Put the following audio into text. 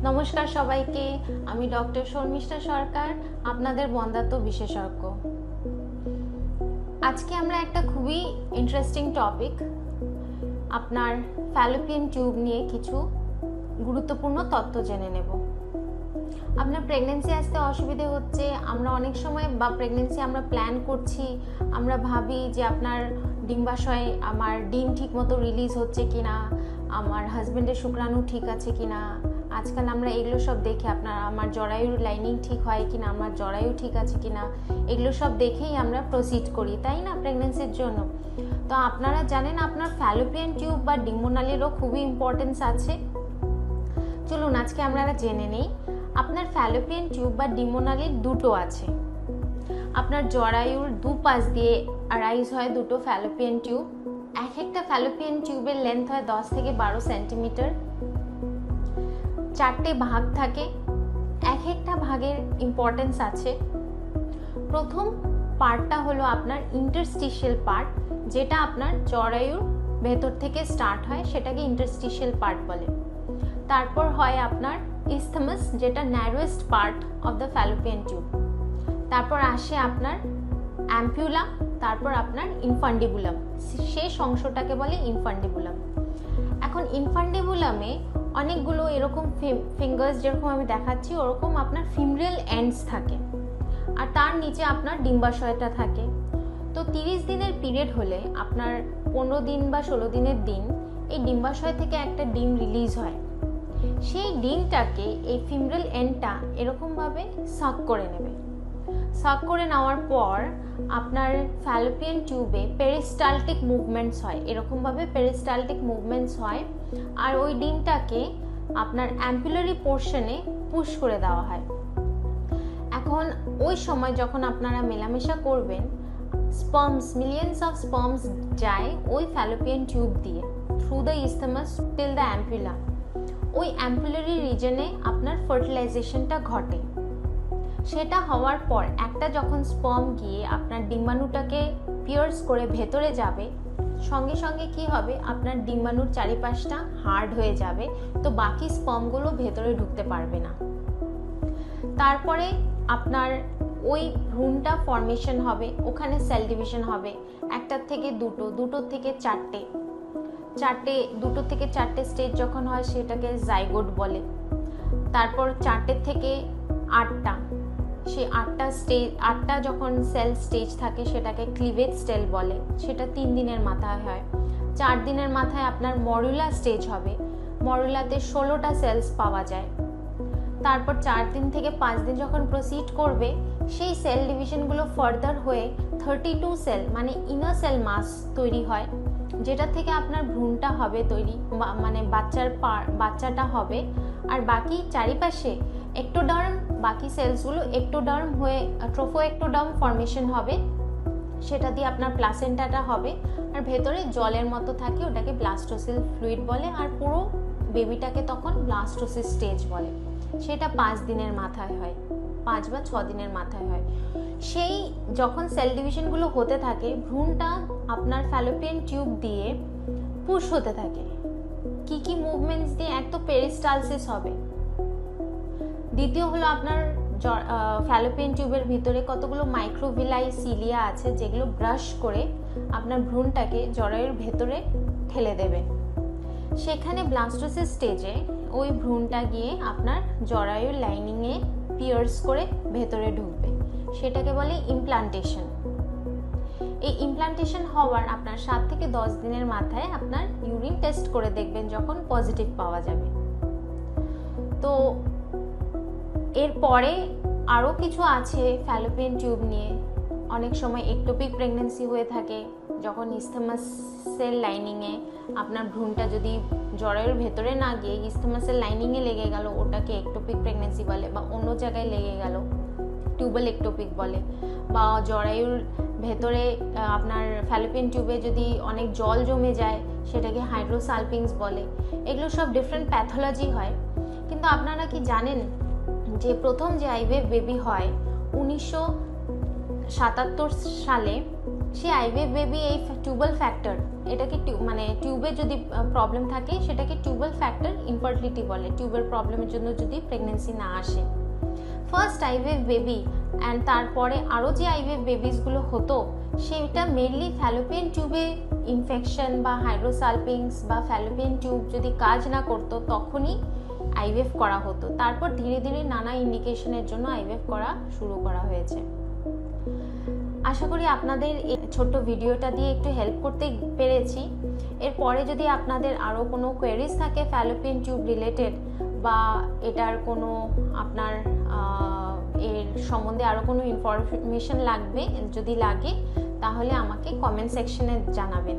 নমস্কার সবাইকে, আমি ডক্টর শর্মিষ্ঠা সরকার, আপনাদের বন্ধাত্ম বিশেষজ্ঞ। আজকে আমরা একটা খুবই ইন্টারেস্টিং টপিক, আপনার ফ্যালোপিয়ান টিউব নিয়ে কিছু গুরুত্বপূর্ণ তথ্য জেনে নেব। আপনার প্রেগনেন্সি আসতে অসুবিধে হচ্ছে, আমরা অনেক সময় বা প্রেগনেন্সি আমরা প্ল্যান করছি, আমরা ভাবি যে আপনার ডিম্বাশয় আমার ডিম ঠিক মতো রিলিজ হচ্ছে কিনা, আমার হাজব্যান্ডের শুক্রাণু ঠিক আছে কিনা। আজকাল আমরা এগুলো সব দেখে আমার জরায়ুর লাইনিং ঠিক হয় কিনা, আমার জরায়ু ঠিক আছে কিনা, এগুলো সব দেখেই আমরা প্রসিড করি, তাই না, প্রেগনেন্সির জন্য। তো আপনারা জানেন আপনার ফ্যালোপিয়ান টিউব বা ডিম্বনালীরও খুবই ইম্পর্টেন্স আছে। চলুন আজকে আমরা জেনে নিই। আপনার ফ্যালোপিয়ান টিউব বা ডিম্বনালী দুটো আছে। আপনার জরায়ুর দুপাশ দিয়ে অ্যারাইজ হয় দুটো ফ্যালোপিয়ান টিউব। এক একটা ফ্যালোপিয়ান টিউবের লেন্থ হয় 10 থেকে 12 সেন্টিমিটার। 4টে ভাগ থাকে, এক একটা ভাগের ইম্পর্টেন্স আছে। প্রথম পার্টটা হলো আপনার ইন্টারস্টিশিয়াল পার্ট, যেটা আপনার জরায়ুর ভেতর থেকে স্টার্ট হয়, সেটাকে ইন্টারস্টিশিয়াল পার্ট বলে। তারপর হয় আপনার ইসথমাস, যেটা narrowest part of the fallopian tube. তারপর আসে আপনার অ্যাম্পিউলা, তারপর আপনার ইনফান্ডিবুলাম, শেষ অংশটাকে বলে ইনফান্ডিবুলাম। এখন ইনফান্ডিবুলামে অনেকগুলো এরকম ফিঙ্গার্স, যেরকম আমি দেখাচ্ছি ওরকম আপনার ফিমরেল এন্ডস থাকে, আর তার নিচে আপনার ডিম্বাশয়টা থাকে। তো 30 দিনের পিরিয়ড হলে আপনার 15 দিন বা 16 দিনের দিন এই ডিম্বাশয় থেকে একটা ডিম রিলিজ হয়। সেই ডিমটাকে এই ফিমরেল এন্ডটা এরকমভাবে সাক করে নেবে। সাক করে নেওয়ার পর আপনার ফ্যালোপিয়ান টিউবে পেরিস্টালটিক মুভমেন্টস হয়, এরকমভাবে পেরিস্টালটিক মুভমেন্টস হয়, আর ওই ডিমটাকে আপনার অ্যাম্পুলারি পোর্শনে পুশ করে দেওয়া হয়। এখন ওই সময় যখন আপনারা মেলামেশা করবেন, স্পার্মস, মিলিয়ন্স অফ স্পার্মস যায় ওই ফ্যালোপিয়ান টিউব দিয়ে through the isthmus till the ampulla. ওই অ্যাম্পুলারি রিজনে আপনার ফার্টিলাইজেশনটা ঘটে। সেটা হওয়ার পর একটা যখন স্পার্ম গিয়ে আপনার ডিম্বাণুটাকে পিয়ার্স করে ভেতরে যাবে, সঙ্গে সঙ্গে কি হবে, আপনার ডিম্বাণুর চারিপাশটা হার্ড হয়ে যাবে, তো বাকি স্পার্মগুলো ভেতরে ঢুকতে পারবে না। তারপরে আপনার ওই ভ্রূণটা ফর্মেশন হবে, ওখানে সেল ডিভিশন হবে, একটার থেকে দুটোর থেকে দুটো থেকে চারটে স্টেজ যখন হয় সেটাকে জাইগোট বলে। তারপর 4 থেকে 8টা, সেই 8টা যখন সেল স্টেজ থাকে সেটাকে ক্লিভেজ স্টেজ বলে, সেটা 3 দিনের মাথায় হয়। 4 দিনের মাথায় আপনার মরুলা স্টেজ হবে, মরুলাতে 16টা সেলস পাওয়া যায়। তারপর 4 দিন থেকে 5 দিন যখন প্রসিড করবে, সেই সেল ডিভিশনগুলো ফার্দার হয়ে 32 সেল মানে ইনার সেল মাস তৈরি হয়, যেটা থেকে আপনার ভ্রূণটা হবে তৈরি, মানে বাচ্চাটা হবে। আর বাকি চারিপাশে একটোডার্ম, বাকি সেলসগুলো একটোডার্ম হয়ে ট্রোফোএক্টোডার্ম ফর্মেশন হবে, সেটা দিয়ে আপনার প্লাসেন্টাটা হবে, আর ভেতরে জলের মতো থাকে, ওটাকে ব্লাস্টোসিল ফ্লুইড বলে, আর পুরো বেবিটাকে তখন ব্লাস্টোসিস স্টেজ বলে। সেটা 5 দিনের মাথায় হয়, 5 বা 6 দিনের মাথায় হয়। সেই যখন সেল ডিভিশনগুলো হতে থাকে, ভ্রূণটা আপনার ফ্যালোপিয়ান টিউব দিয়ে পুশ হতে থাকে। কি মুভমেন্টস দিয়ে? এক তো পেরিস্টালসিস হবে, দ্বিতীয় হলো আপনার ফ্যালোপিয়ান টিউবের ভিতরে কতগুলো মাইক্রোভিলাই সিলিয়া আছে, যেগুলো ব্রাশ করে আপনার ভ্রূণটাকে জরায়ুর ভেতরে ঠেলে দেবে। সেখানে ব্লাস্টোসিস স্টেজে ওই ভ্রূণটা গিয়ে আপনার জরায়ুর লাইনিংয়ে পিয়ার্স করে ভেতরে ঢুকবে, সেটাকে বলে ইমপ্লান্টেশন। এই ইমপ্লান্টেশন হওয়ার আপনার 7 থেকে 10 দিনের মাথায় আপনার ইউরিন টেস্ট করে দেখবেন, যখন পজিটিভ পাওয়া যাবে। তো এরপরে আরও কিছু আছে ফ্যালোপিয়ান টিউব নিয়ে। অনেক সময় একটোপিক প্রেগনেন্সি হয়ে থাকে, যখন ইসথমাসের লাইনিংয়ে আপনার ভ্রূণটা যদি জরায়ুর ভেতরে না গিয়ে ইসথমাসের লাইনিংয়ে লেগে গেল, ওটাকে একটোপিক প্রেগনেন্সি বলে, বা অন্য জায়গায় লেগে গেল টিউবাল একটোপিক বলে। বা জরায়ুর ভেতরে আপনার ফ্যালোপিয়ান টিউবে যদি অনেক জল জমে যায়, সেটাকে হাইড্রোসালপিংস বলে। এগুলো সব ডিফারেন্ট প্যাথোলজি হয়। কিন্তু আপনারা কি জানেন যে প্রথম যে আইভিএফ বেবি হয় 1977 সালে, সেই আইভিএফ বেবি এই টিউবাল ফ্যাক্টর, এটাকে মানে টিউবে যদি প্রবলেম থাকে সেটাকে টিউবাল ফ্যাক্টর ইনফার্টিলিটি বলে, টিউবের প্রবলেমের জন্য যদি প্রেগনেন্সি না আসে। ফার্স্ট আইভিএফ বেবি অ্যান্ড তারপরে আরও যে আইভিএফ বেবিসগুলো হতো সেটা মেনলি ফ্যালোপিয়ান টিউবে ইনফেকশন বা হাইড্রোসালপিংস বা ফ্যালোপিয়ান টিউব যদি কাজ না করতো তখনই আইভিএফ করা হতো। তারপর ধীরে ধীরে নানা ইন্ডিকেশনের জন্য আইভিএফ করা শুরু করা হয়েছে। আশা করি আপনাদের এই ছোট্ট ভিডিওটা দিয়ে একটু হেল্প করতে পেরেছি। এরপরে যদি আপনাদের আরও কোনো কোয়েরিজ থাকে ফ্যালোপিয়ান টিউব রিলেটেড বা এটার কোনো আপনার এর সম্বন্ধে আরও কোনো ইনফরমেশন লাগবে, যদি লাগে তাহলে আমাকে কমেন্ট সেকশনে জানাবেন।